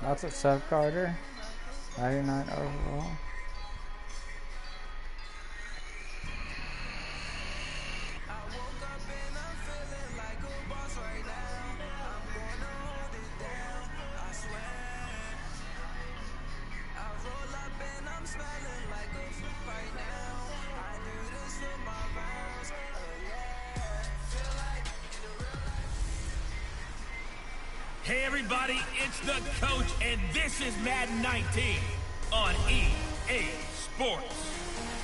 That's a sub Carter. 99 overall. Hey everybody, it's the coach, and this is Madden 19 on EA Sports.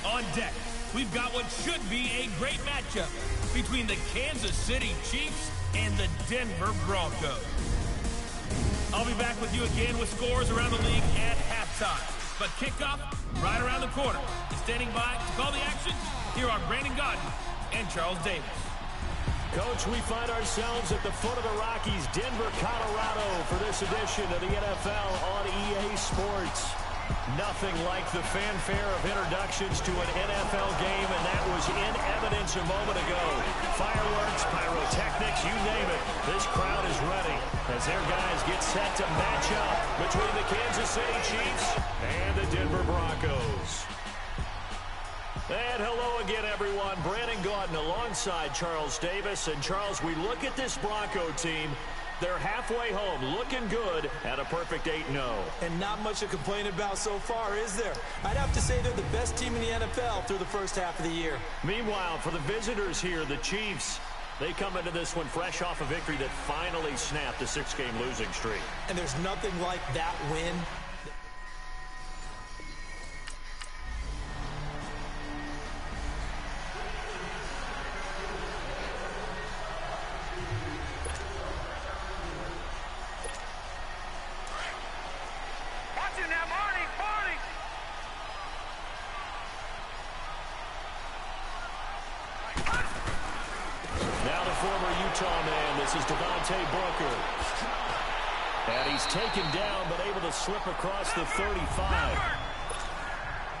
On deck, we've got what should be a great matchup between the Kansas City Chiefs and the Denver Broncos. I'll be back with you again with scores around the league at halftime. But kickoff right around the corner. Standing by to call the action, here are Brandon Godden and Charles Davis. Coach, we find ourselves at the foot of the Rockies, Denver, Colorado, for this edition of the NFL on EA Sports. Nothing like the fanfare of introductions to an NFL game, and that was in evidence a moment ago. Fireworks, pyrotechnics, you name it. This crowd is ready as their guys get set to match up between the Kansas City Chiefs and the Denver Broncos. And hello again, everyone. Brandon Gaudin alongside Charles Davis. And, Charles, we look at this Bronco team. They're halfway home, looking good at a perfect 8-0. And not much to complain about so far, is there? I'd have to say they're the best team in the NFL through the first half of the year. Meanwhile, for the visitors here, the Chiefs, they come into this one fresh off a victory that finally snapped a 6-game losing streak. And there's nothing like that win. And he's taken down, but able to slip across the 35.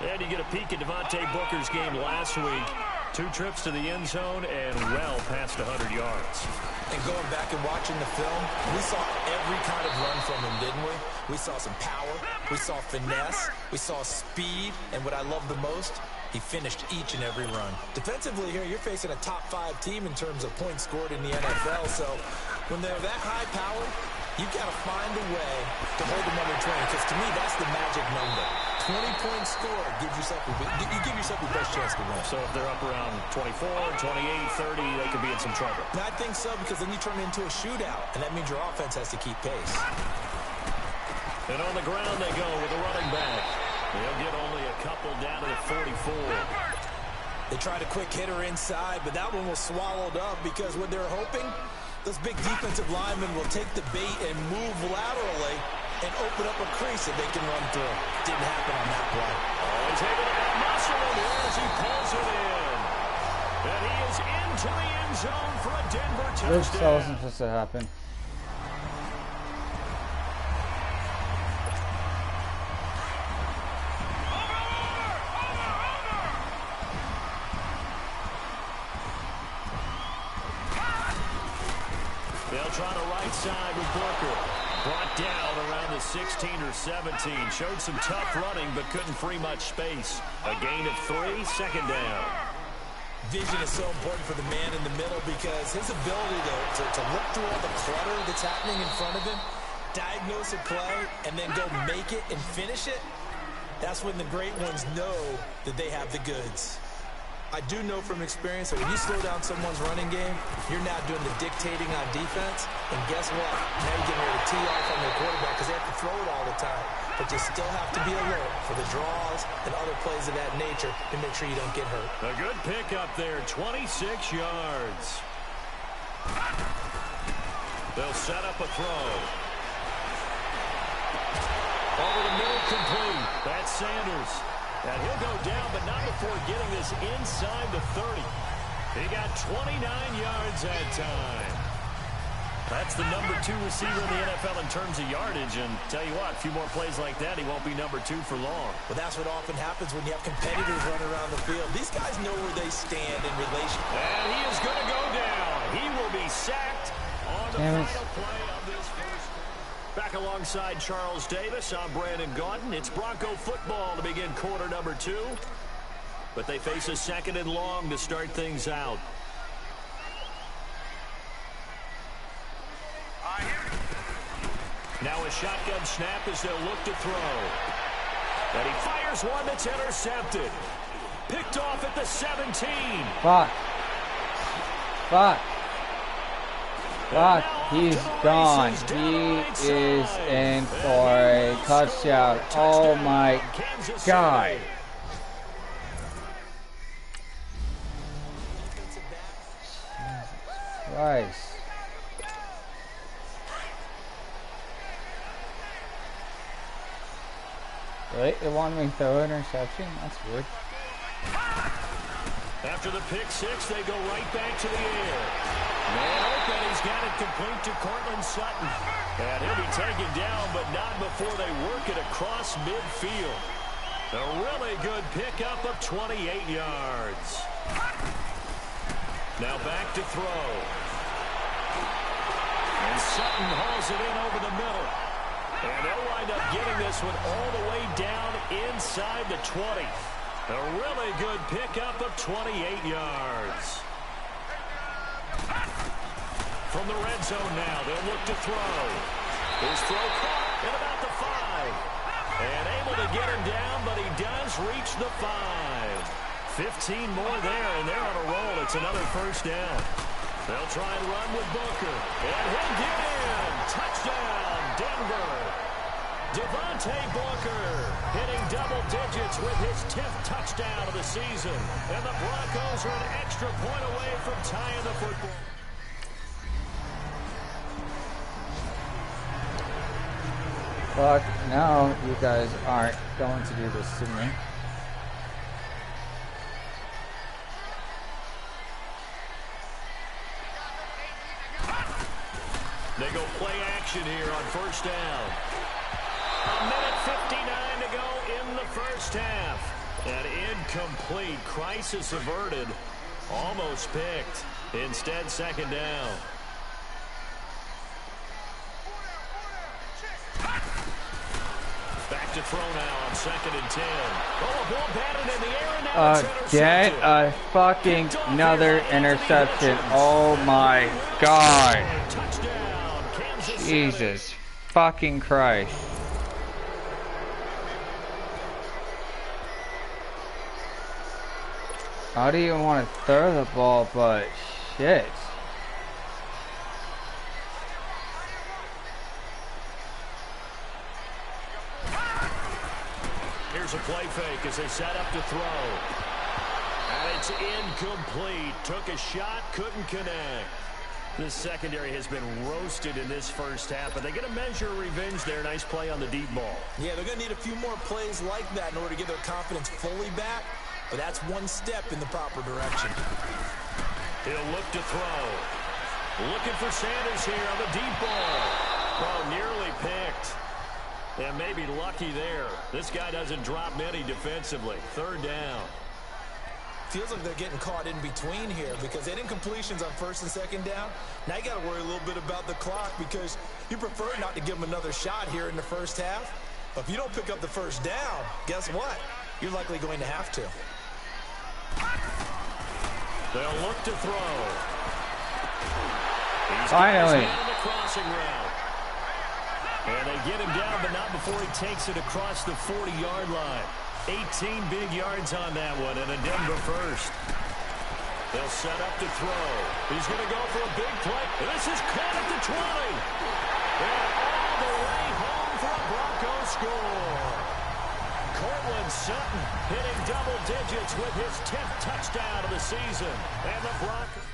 And you get a peek at Devontae Booker's game last week. 2 trips to the end zone and well past 100 yards. And going back and watching the film, we saw every kind of run from him, didn't we? We saw some power, we saw finesse, we saw speed, and what I love the most, he finished each and every run. Defensively here, you're facing a top 5 team in terms of points scored in the NFL, so when they're that high powered, you've got to find a way to hold them under 20, because to me, that's the magic number. 20 points scored gives yourself you give yourself your best chance to win. So if they're up around 24, 28, 30, they could be in some trouble. And I think so, because then you turn it into a shootout, and that means your offense has to keep pace. And on the ground they go with a running back. They'll get only a couple down to the 44. They tried a quick hitter inside, but that one was swallowed up because what they're hoping, those big defensive linemen will take the bait and move laterally and open up a crease that they can run through. Didn't happen on that play. Oh, he's able to muscle it as he pulls it in. And he is into the end zone for a Denver touchdown. This wasn't supposed to happen. They'll try the right side with Booker. Brought down around the 16 or 17. Showed some tough running, but couldn't free much space. A gain of 3, second down. Vision is so important for the man in the middle because his ability to look through all the clutter that's happening in front of him, diagnose a play, and then go make it and finish it, that's when the great ones know that they have the goods. I do know from experience that when you slow down someone's running game, you're now doing the dictating on defense. And guess what? Now you're getting ready to tee off on their quarterback because they have to throw it all the time. But you still have to be alert for the draws and other plays of that nature to make sure you don't get hurt. A good pick up there, 26 yards. They'll set up a throw. Over the middle, complete. That's Sanders. And he'll go down, but not before getting this inside the 30. He got 29 yards that time. That's the number 2 receiver in the NFL in terms of yardage. And tell you what, a few more plays like that, he won't be number 2 for long. Well, that's what often happens when you have competitors running around the field. These guys know where they stand in relation. And he is going to go down. He will be sacked on the final play of this first. Back alongside Charles Davis, I'm Brandon Gaudin. It's Bronco football to begin quarter number 2. But they face a 2nd and long to start things out. Now a shotgun snap as they'll look to throw. And he fires one that's intercepted. Picked off at the 17. Fuck. He's gone. He is in for a touchdown. Oh my God. Jesus Christ. Wait, it wanted me to throw an interception? That's weird. After the pick 6, they go right back to the air. Man open, he's got it complete to Cortland Sutton. And he'll be taken down, but not before they work it across midfield. A really good pickup of 28 yards. Now back to throw. And Sutton hauls it in over the middle. And they'll wind up getting this one all the way down inside the 20. A really good pickup of 28 yards. From the red zone now, they'll look to throw. His throw caught at about the 5. And able to get him down, but he does reach the 5. 15 more there, and they're on a roll. It's another first down. They'll try and run with Booker. And he'll get in. Touchdown, Denver. Devontae Booker hitting double digits with his 10th touchdown of the season. And the Broncos are an extra point away from tying the football. Fuck, no, you guys aren't going to do this to me. They go play action here on first down. A minute 59 to go in the first half. And incomplete. Crisis averted. Almost picked. Instead, 2nd down. Back to throw now on 2nd and 10. Oh, a ball batted in the air, and now it's intercepted. Get a fucking another interception. Oh my God. Touchdown, Kansas City. Jesus fucking Christ. I don't even want to throw the ball, but shit. Here's a play fake as they set up to throw. And it's incomplete. Took a shot, couldn't connect. This secondary has been roasted in this first half, but they're going to measure revenge there. Nice play on the deep ball. Yeah, they're going to need a few more plays like that in order to get their confidence fully back. But that's one step in the proper direction. He'll look to throw. Looking for Sanders here on the deep ball. Oh, nearly picked. And maybe lucky there. This guy doesn't drop many defensively. 3rd down. Feels like they're getting caught in between here because they didn't completions on 1st and 2nd down. Now you got to worry a little bit about the clock because you prefer not to give them another shot here in the first half. But if you don't pick up the first down, guess what? You're likely going to have to. They'll look to throw. Finally. He's the crossing route. And they get him down, but not before he takes it across the 40-yard line. 18 big yards on that one, and a Denver first. They'll set up to throw. He's going to go for a big play. This is caught at the 20. And all the way home for a Bronco score. Cortland Sutton hitting double digits with his 10th touchdown of the season. And the Broncos.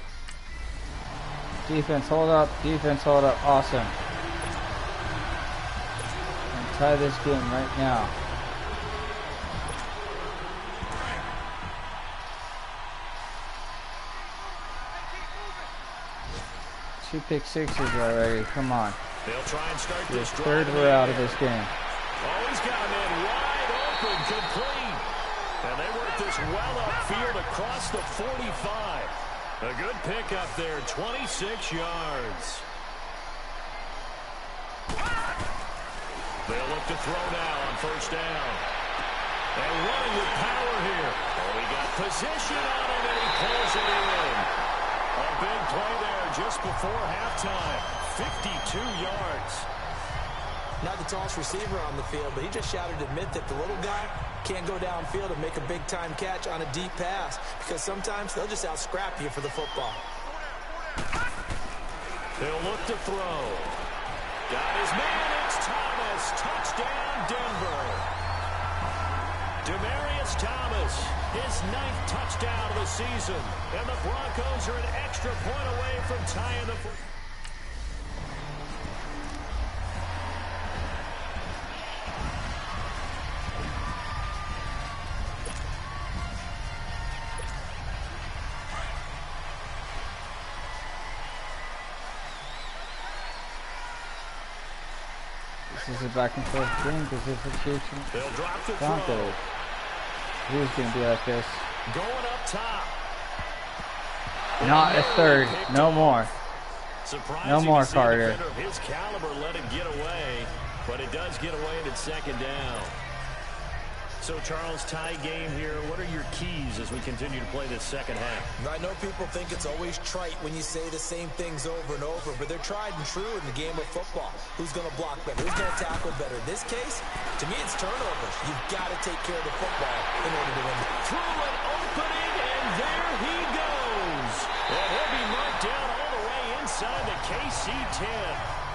Defense, hold up. Defense, hold up. Awesome. And tie this game right now. Two pick sixes already. Come on. They'll try and start this third we're out of this game. Oh, he's got him in wide open, complete. And they work this well upfield across the 45. A good pickup there, 26 yards. They'll look to throw now on first down. And running with power here. Oh, he got position on him, and he pulls it in. A big play there just before halftime. 52 yards. Not the tallest receiver on the field, but he just shouted to admit that the little guy can't go downfield and make a big-time catch on a deep pass, because sometimes they'll just out-scrap you for the football. They'll look to throw. Got his man. It's Thomas. Touchdown, Denver. Demaryius Thomas, his 9th touchdown of the season. And the Broncos are an extra point away from tying the... This is a back and forth game because this is Houston. They'll drop the Bronco. Who's going to be like this? Going up top. Not a third. No more. Surprising No more, to see a Carter. defender of his caliber let it get away, but it does get away and it's second down. So, Charles, tie game here. What are your keys as we continue to play this second half? I know people think it's always trite when you say the same things over and over, but they're tried and true in the game of football. Who's going to block better? Who's going to tackle better? In this case, to me, it's turnovers. You've got to take care of the football in order to win. Through an opening, and there he goes. And he'll be marked down all the way inside the KC 10.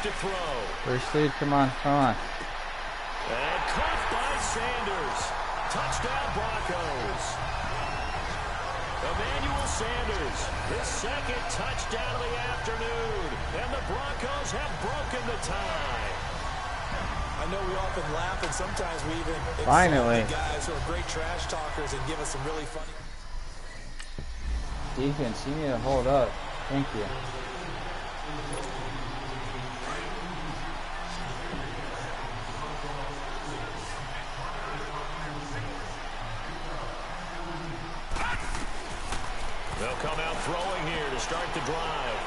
To throw. First lead, come on, come on. And caught by Sanders. Touchdown Broncos. Emmanuel Sanders, his 2nd touchdown of the afternoon. And the Broncos have broken the tie. I know we often laugh, and sometimes we even Finally. insult the guys who are great trash talkers and give us some really funny. Defense, you need to hold up. Thank you. They'll come out throwing here to start the drive.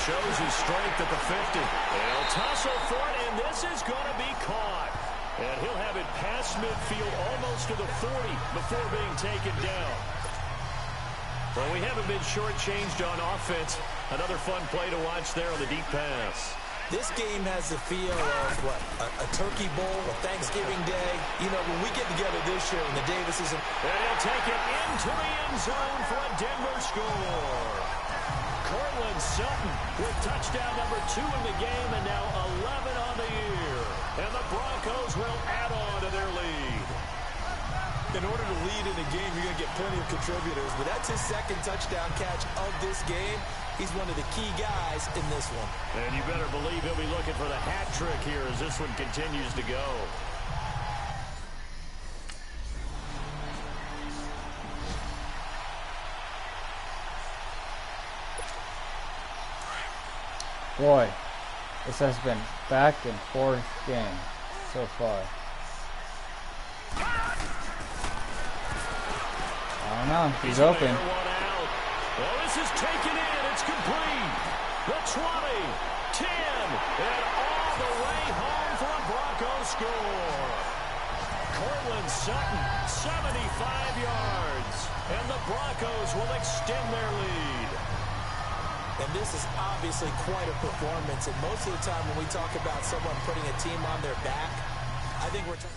Shows his strength at the 50. They'll tussle for it, and this is going to be caught. And he'll have it past midfield almost to the 40 before being taken down. Well, we haven't been shortchanged on offense. Another fun play to watch there on the deep pass. This game has the feel of, what, a turkey bowl, a Thanksgiving day. You know, when we get together this year and the Davises... And he'll take it into the end zone for a Denver score. Cortland Sutton with touchdown number 2 in the game and now 11 on the year. And the Broncos will add on to their lead. In order to lead in a game, you're going to get plenty of contributors, but that's his 2nd touchdown catch of this game. He's one of the key guys in this one. And you better believe he'll be looking for the hat trick here as this one continues to go. Boy, this has been back and forth game so far. I don't know. He's open. Well, this is taken in. It's complete. The 20, 10, and all the way home for a Bronco score. Cortland Sutton, 75 yards. And the Broncos will extend their lead. And this is obviously quite a performance. And most of the time when we talk about someone putting a team on their back, I think we're talking...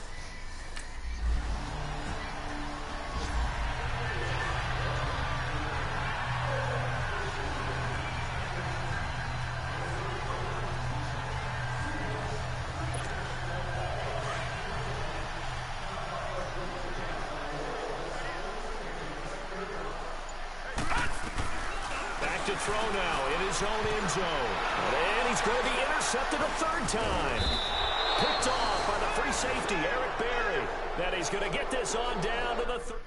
To throw now in his own end zone. And he's going to be intercepted a 3rd time. Picked off by the free safety, Eric Berry. That he's going to get this on down to the 3rd.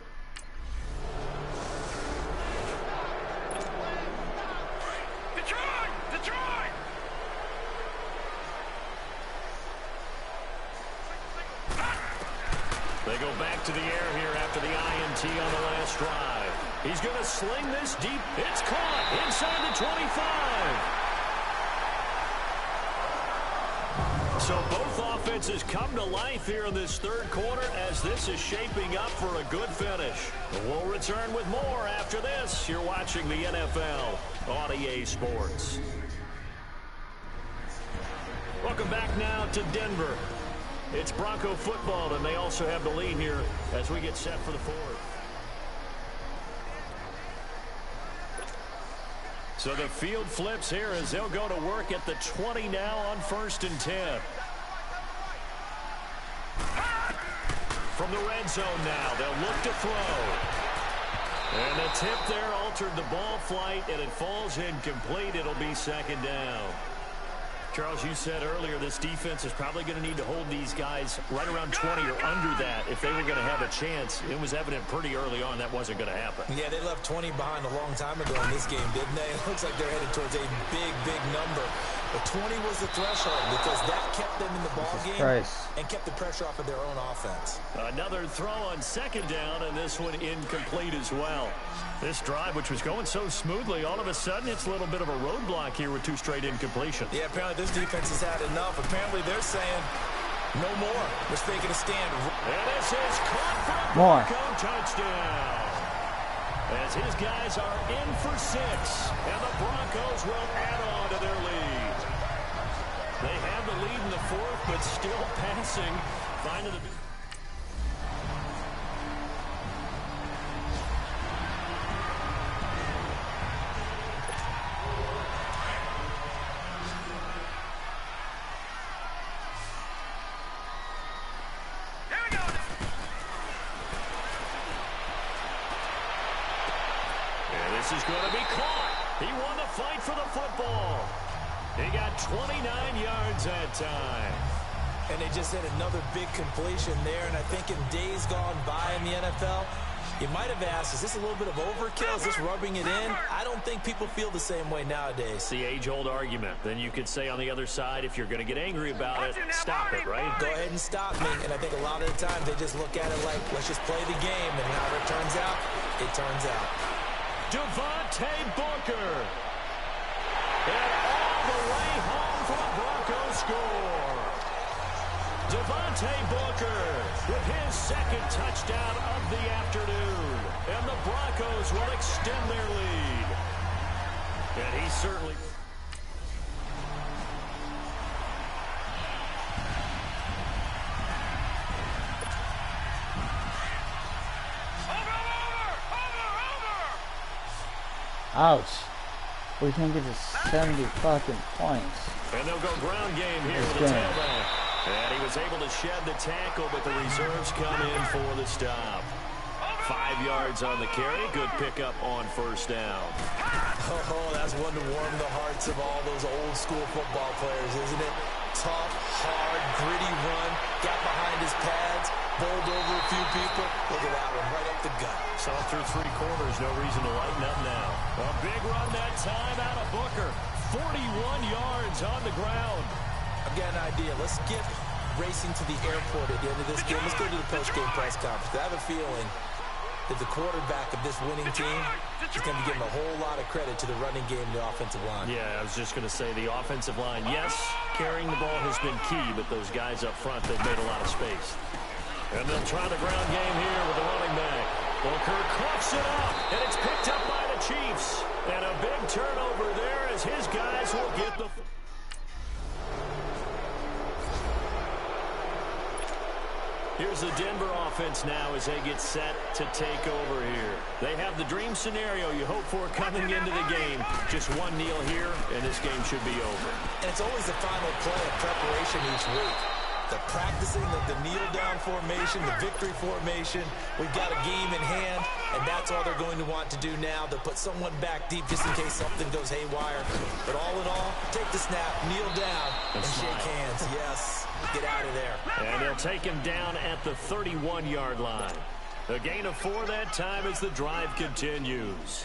They go back to the air here after the INT on the last drive. He's going to sling this deep. It's caught inside the 25. So both offenses come to life here in this third quarter as this is shaping up for a good finish. We'll return with more after this. You're watching the NFL on EA Sports. Welcome back now to Denver. It's Bronco football, and they also have the lead here as we get set for the fourth. So the field flips here as they'll go to work at the 20 now on 1st and 10. From the red zone now, they'll look to throw. And the tip there altered the ball flight, and it falls incomplete. It'll be 2nd down. Charles, you said earlier this defense is probably going to need to hold these guys right around 20 or under that if they were going to have a chance. It was evident pretty early on that wasn't going to happen. Yeah, they left 20 behind a long time ago in this game, didn't they? It looks like they're headed towards a big, big number. But 20 was the threshold because that kept them in the ball game and kept the pressure off of their own offense. Another throw on 2nd down, and this one incomplete as well. This drive, which was going so smoothly, all of a sudden it's a little bit of a roadblock here with 2 straight incompletions. Yeah, apparently this defense has had enough. Apparently they're saying no more. They're taking a stand. And this is caught for a Bronco touchdown. As his guys are in for 6, and the Broncos will add on to their lead. They have the lead in the 4th, but still passing. Finding the... This is going to be caught. He won the fight for the football. He got 29 yards that time. And they just had another big completion there. And I think in days gone by in the NFL, you might have asked, is this a little bit of overkill? Is this rubbing it in? I don't think people feel the same way nowadays. It's the age-old argument. Then you could say on the other side, if you're going to get angry about it, stop it, right? Go ahead and stop me. And I think a lot of the time they just look at it like, let's just play the game. And however it turns out, it turns out. Devontae Booker. And all the way home for the Broncos score. Devontae Booker with his 2nd touchdown of the afternoon. And the Broncos will extend their lead. And he certainly... Ouch. We can't get to 70 fucking points. And they'll go ground game here with the tailback. And he was able to shed the tackle, but the reserves come in for the stop. 5 yards on the carry. Good pickup on 1st down. Oh, that's one to warm the hearts of all those old school football players, isn't it? Tough, hard, gritty run. Got behind his pads. Bowled over a few people. Look at that one, right up the gut. Saw through 3 quarters, no reason to lighten up now. A big run that time out of Booker. 41 yards on the ground. I've got an idea. Let's get racing to the airport at the end of this game. Let's go to the post-game press conference. I have a feeling that the quarterback of this winning team is going to be getting a whole lot of credit to the running game and the offensive line. Yeah, I was just going to say the offensive line, yes, carrying the ball has been key, but those guys up front, they've made a lot of space. And they'll try the ground game here with the running back. Booker coughs it up, and it's picked up by the Chiefs. And a big turnover there as his guys will get the... Here's the Denver offense now as they get set to take over here. They have the dream scenario you hope for coming into the game. Just one kneel here, and this game should be over. And it's always the final play of preparation each week. They're practicing the kneel-down formation, the victory formation. We've got a game in hand, and that's all they're going to want to do now. They'll put someone back deep just in case something goes haywire. But all in all, take the snap, kneel down, and shake hands. Yes, get out of there. And they'll take him down at the 31-yard line. A gain of 4 that time as the drive continues.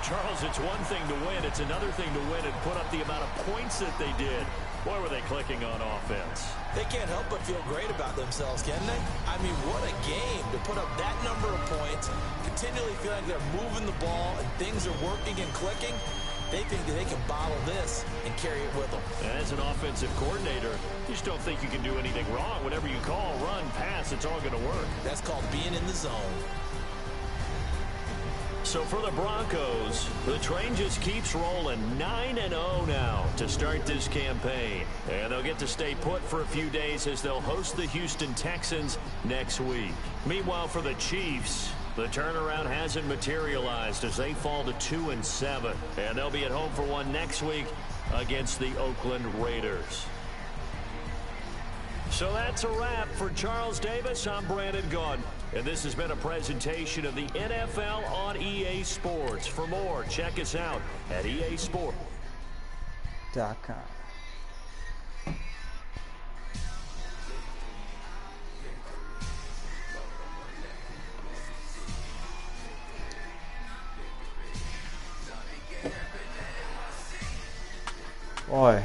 Charles, it's one thing to win. It's another thing to win and put up the amount of points that they did. Boy, were they clicking on offense. They can't help but feel great about themselves, can they? I mean, what a game to put up that number of points, continually feel like they're moving the ball and things are working and clicking. They think that they can bottle this and carry it with them. And as an offensive coordinator, you just don't think you can do anything wrong. Whatever you call, run, pass, it's all going to work. That's called being in the zone. So for the Broncos, the train just keeps rolling 9-0 now to start this campaign. And they'll get to stay put for a few days as they'll host the Houston Texans next week. Meanwhile, for the Chiefs, the turnaround hasn't materialized as they fall to 2-7. And they'll be at home for one next week against the Oakland Raiders. So that's a wrap. For Charles Davis, I'm Brandon Gaudin. And this has been a presentation of the NFL on EA Sports. For more, check us out at easport.com. Boy.